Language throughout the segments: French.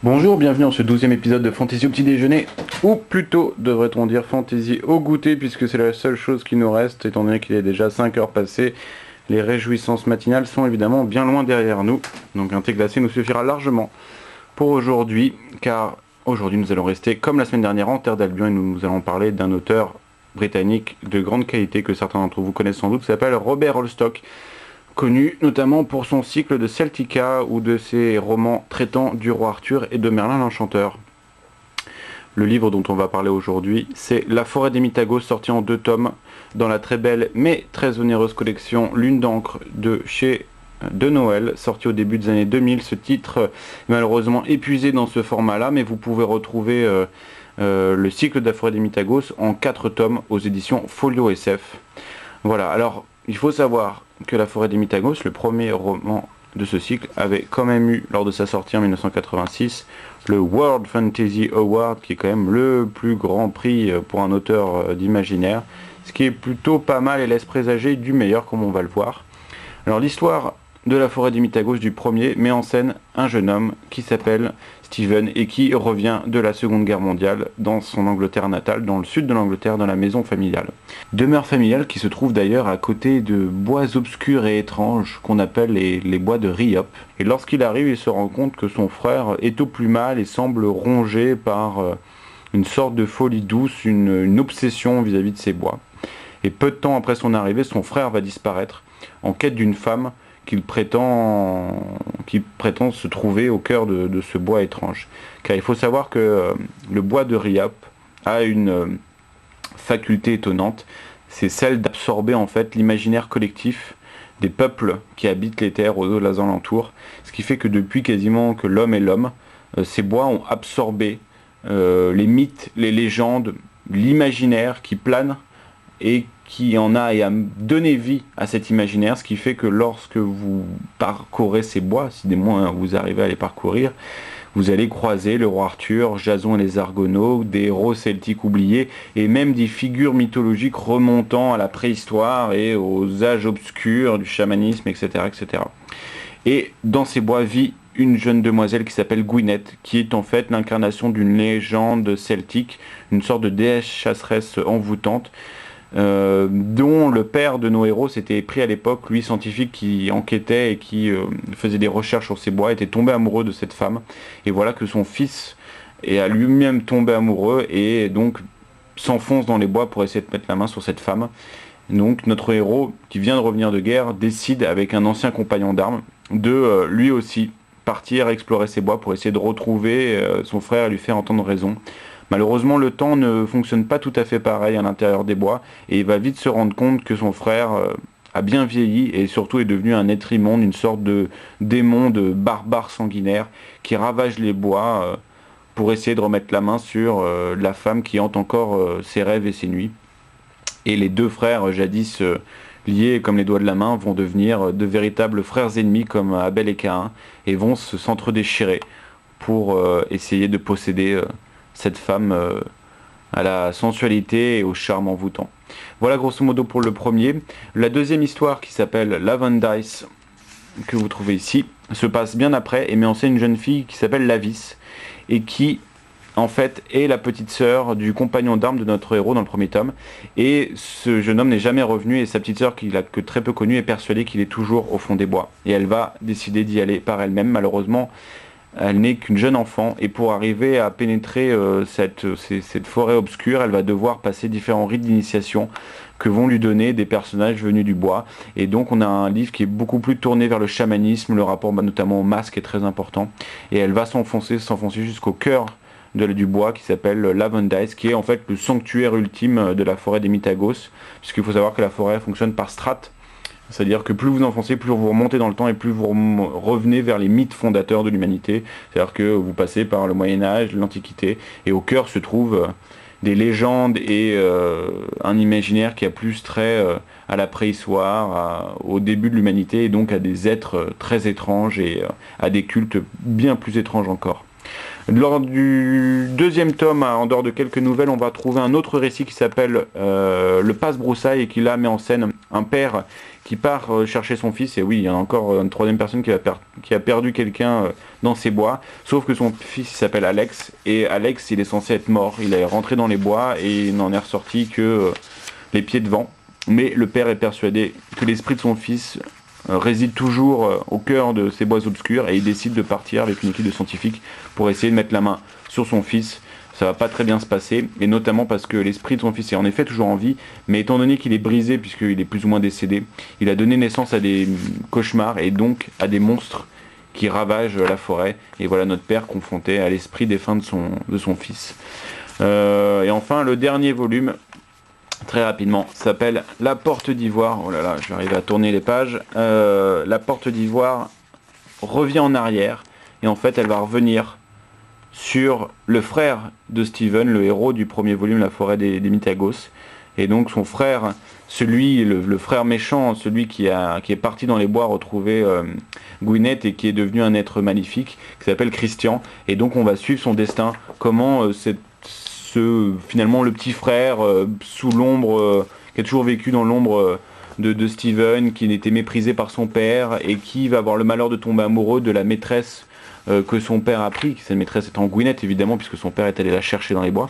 Bonjour, bienvenue dans ce 12e épisode de Fantasy au petit déjeuner, ou plutôt devrait-on dire Fantasy au goûter, puisque c'est la seule chose qui nous reste, étant donné qu'il est déjà 5 heures passées. Les réjouissances matinales sont évidemment bien loin derrière nous, donc un thé glacé nous suffira largement pour aujourd'hui, car aujourd'hui nous allons rester comme la semaine dernière en terre d'Albion, et nous allons parler d'un auteur britannique de grande qualité que certains d'entre vous connaissent sans doute, qui s'appelle Robert Holstock, connu notamment pour son cycle de Celtica ou de ses romans traitant du roi Arthur et de Merlin l'Enchanteur. Le livre dont on va parler aujourd'hui, c'est La forêt des Mythagos, sorti en 2 tomes dans la très belle mais très onéreuse collection Lune d'encre de chez De Noël, sorti au début des années 2000. Ce titre est malheureusement épuisé dans ce format-là, mais vous pouvez retrouver le cycle de La forêt des Mythagos en 4 tomes aux éditions Folio SF. Voilà, alors il faut savoir que La forêt des Mythagos, le premier roman de ce cycle, avait quand même eu, lors de sa sortie en 1986, le World Fantasy Award, qui est quand même le plus grand prix pour un auteur d'imaginaire, ce qui est plutôt pas mal et laisse présager du meilleur, comme on va le voir. Alors l'histoire de La forêt des Mythagos du premier met en scène un jeune homme qui s'appelle Stephen et qui revient de la Seconde Guerre mondiale dans son Angleterre natale, dans le sud de l'Angleterre, dans la maison familiale. Demeure familiale qui se trouve d'ailleurs à côté de bois obscurs et étranges qu'on appelle les bois de Rhiop. Et lorsqu'il arrive, il se rend compte que son frère est au plus mal et semble rongé par une sorte de folie douce, une obsession vis-à-vis de ces bois. Et peu de temps après son arrivée, son frère va disparaître en quête d'une femme qui prétend se trouver au cœur de ce bois étrange. Car il faut savoir que le bois de Rhiop a une faculté étonnante, c'est celle d'absorber en fait l'imaginaire collectif des peuples qui habitent les terres aux alentours, ce qui fait que depuis quasiment que l'homme est l'homme, ces bois ont absorbé les mythes, les légendes, l'imaginaire qui plane et qui en a et a donné vie à cet imaginaire, ce qui fait que lorsque vous parcourez ces bois, si des moins vous arrivez à les parcourir, vous allez croiser le roi Arthur, Jason et les Argonautes, des héros celtiques oubliés, et même des figures mythologiques remontant à la préhistoire et aux âges obscurs du chamanisme, etc. etc. Et dans ces bois vit une jeune demoiselle qui s'appelle Gwyneth, qui est en fait l'incarnation d'une légende celtique, une sorte de déesse chasseresse envoûtante, dont le père de nos héros s'était pris à l'époque, lui scientifique qui enquêtait et qui faisait des recherches sur ces bois, était tombé amoureux de cette femme, et voilà que son fils est à lui-même tombé amoureux et donc s'enfonce dans les bois pour essayer de mettre la main sur cette femme. Donc notre héros, qui vient de revenir de guerre, décide avec un ancien compagnon d'armes de lui aussi partir explorer ces bois pour essayer de retrouver son frère et lui faire entendre raison. Malheureusement, le temps ne fonctionne pas tout à fait pareil à l'intérieur des bois, et il va vite se rendre compte que son frère a bien vieilli et surtout est devenu un être immonde, une sorte de démon, de barbare sanguinaire qui ravage les bois pour essayer de remettre la main sur la femme qui hante encore ses rêves et ses nuits. Et les deux frères, jadis liés comme les doigts de la main, vont devenir de véritables frères ennemis comme Abel et Caïn, et vont s'entre-déchirer pour essayer de posséder cette femme à la sensualité et au charme envoûtant. Voilà grosso modo pour le premier. La deuxième histoire, qui s'appelle Lavendice, que vous trouvez ici, se passe bien après et met en scène une jeune fille qui s'appelle Lavis et qui en fait est la petite sœur du compagnon d'armes de notre héros dans le premier tome, et ce jeune homme n'est jamais revenu, et sa petite sœur, qu'il a que très peu connue, est persuadée qu'il est toujours au fond des bois, et elle va décider d'y aller par elle-même. Malheureusement, elle n'est qu'une jeune enfant, et pour arriver à pénétrer cette forêt obscure, elle va devoir passer différents rites d'initiation que vont lui donner des personnages venus du bois. Et donc on a un livre qui est beaucoup plus tourné vers le chamanisme, le rapport notamment au masque est très important, et elle va s'enfoncer jusqu'au cœur du bois, qui s'appelle Lavendice, qui est en fait le sanctuaire ultime de la forêt des Mythagos, puisqu'il faut savoir que la forêt fonctionne par strates. C'est-à-dire que plus vous enfoncez, plus vous remontez dans le temps et plus vous revenez vers les mythes fondateurs de l'humanité. C'est-à-dire que vous passez par le Moyen-Âge, l'Antiquité, et au cœur se trouvent des légendes et un imaginaire qui a plus trait à la préhistoire, au début de l'humanité, et donc à des êtres très étranges et à des cultes bien plus étranges encore. Lors du deuxième tome, en dehors de quelques nouvelles, on va trouver un autre récit qui s'appelle Le Passe-Broussailles et qui là met en scène un père qui part chercher son fils. Et oui, il y a encore une troisième personne qui a perdu quelqu'un dans ces bois. Sauf que son fils s'appelle Alex. Et Alex, il est censé être mort. Il est rentré dans les bois et il n'en est ressorti que les pieds devant. Mais le père est persuadé que l'esprit de son fils réside toujours au cœur de ces bois obscurs et il décide de partir avec une équipe de scientifiques pour essayer de mettre la main sur son fils. Ça va pas très bien se passer, et notamment parce que l'esprit de son fils est en effet toujours en vie, mais étant donné qu'il est brisé puisqu'il est plus ou moins décédé, il a donné naissance à des cauchemars et donc à des monstres qui ravagent la forêt. Et voilà notre père confronté à l'esprit défunt de son fils. Et enfin le dernier volume, très rapidement, s'appelle La Porte d'Ivoire. Oh là là, je vais arriver à tourner les pages. La Porte d'Ivoire revient en arrière et en fait elle va revenir sur le frère de Steven, le héros du premier volume, La Forêt des Mitagos. Et donc son frère, le frère méchant, celui qui est parti dans les bois retrouver Gwyneth et qui est devenu un être maléfique, qui s'appelle Christian. Et donc on va suivre son destin, comment finalement le petit frère sous l'ombre, qui a toujours vécu dans l'ombre de Steven, qui était méprisé par son père et qui va avoir le malheur de tomber amoureux de la maîtresse que son père a pris, cette maîtresse étant Gwyneth évidemment puisque son père est allé la chercher dans les bois,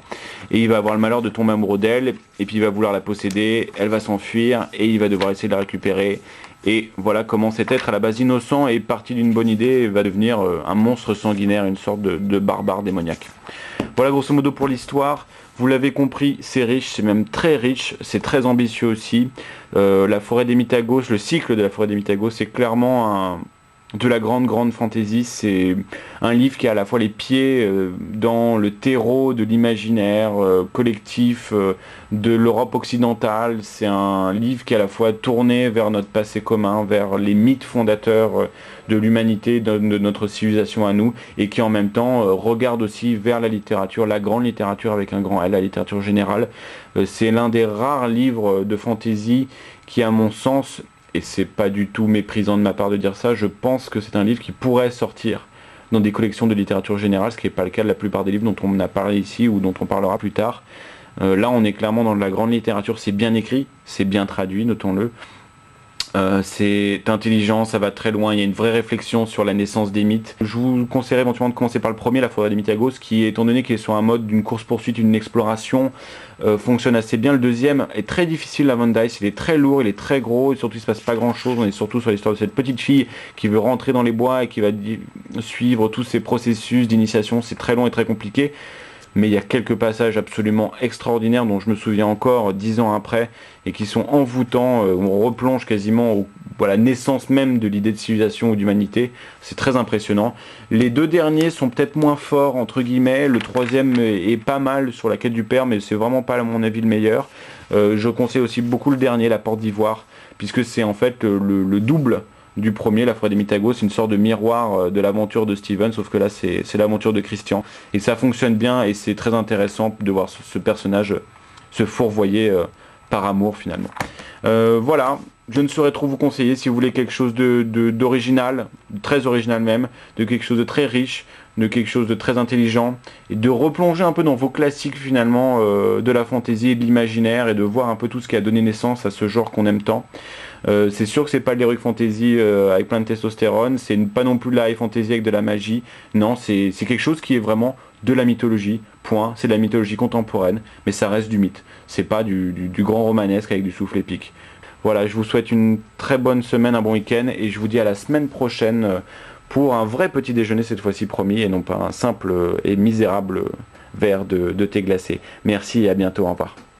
et il va avoir le malheur de tomber amoureux d'elle et puis il va vouloir la posséder, elle va s'enfuir et il va devoir essayer de la récupérer. Et voilà comment cet être à la base innocent est parti d'une bonne idée et va devenir un monstre sanguinaire, une sorte de barbare démoniaque. Voilà grosso modo pour l'histoire. Vous l'avez compris, c'est riche, c'est même très riche, c'est très ambitieux aussi. La Forêt des Mitagos, le cycle de La Forêt des Mitagos, c'est clairement de la grande fantaisie. C'est un livre qui a à la fois les pieds dans le terreau de l'imaginaire collectif de l'Europe occidentale. C'est un livre qui est à la fois tourné vers notre passé commun, vers les mythes fondateurs de l'humanité, de notre civilisation à nous, et qui en même temps regarde aussi vers la littérature, la grande littérature avec un grand L, la littérature générale. C'est l'un des rares livres de fantaisie qui, à mon sens, et c'est pas du tout méprisant de ma part de dire ça, je pense que c'est un livre qui pourrait sortir dans des collections de littérature générale, ce qui n'est pas le cas de la plupart des livres dont on a parlé ici ou dont on parlera plus tard. Là on est clairement dans de la grande littérature, c'est bien écrit, c'est bien traduit, notons-le. C'est intelligent, ça va très loin, il y a une vraie réflexion sur la naissance des mythes. Je vous conseillerais éventuellement de commencer par le premier, La Forêt des Mitagos, qui, étant donné qu'il est sur un mode d'une course-poursuite, une exploration, fonctionne assez bien. Le deuxième est très difficile, La Van Dice, il est très lourd, il est très gros, et surtout il se passe pas grand-chose. On est surtout sur l'histoire de cette petite fille qui veut rentrer dans les bois et qui va suivre tous ces processus d'initiation. C'est très long et très compliqué. Mais il y a quelques passages absolument extraordinaires dont je me souviens encore 10 ans après et qui sont envoûtants, où on replonge quasiment à la naissance même de l'idée de civilisation ou d'humanité. C'est très impressionnant. Les deux derniers sont peut-être moins forts entre guillemets, le troisième est pas mal sur la quête du père, mais c'est vraiment pas à mon avis le meilleur. Je conseille aussi beaucoup le dernier, La Porte d'Ivoire, puisque c'est en fait le double du premier, La Forêt des Mitagos, une sorte de miroir de l'aventure de Steven, sauf que là c'est l'aventure de Christian. Et ça fonctionne bien et c'est très intéressant de voir ce personnage se fourvoyer par amour finalement. Voilà, je ne saurais trop vous conseiller si vous voulez quelque chose d'original, très original même, de quelque chose de très riche, de quelque chose de très intelligent, et de replonger un peu dans vos classiques finalement de la fantaisie et de l'imaginaire, et de voir un peu tout ce qui a donné naissance à ce genre qu'on aime tant. C'est sûr que c'est pas de l'heroic fantasy avec plein de testostérone, c'est pas non plus de la high fantasy avec de la magie, non, c'est quelque chose qui est vraiment de la mythologie, point, c'est de la mythologie contemporaine, mais ça reste du mythe, c'est pas du grand romanesque avec du souffle épique. Voilà, je vous souhaite une très bonne semaine, un bon week-end, et je vous dis à la semaine prochaine pour un vrai petit déjeuner cette fois-ci promis, et non pas un simple et misérable verre de thé glacé. Merci et à bientôt, au revoir.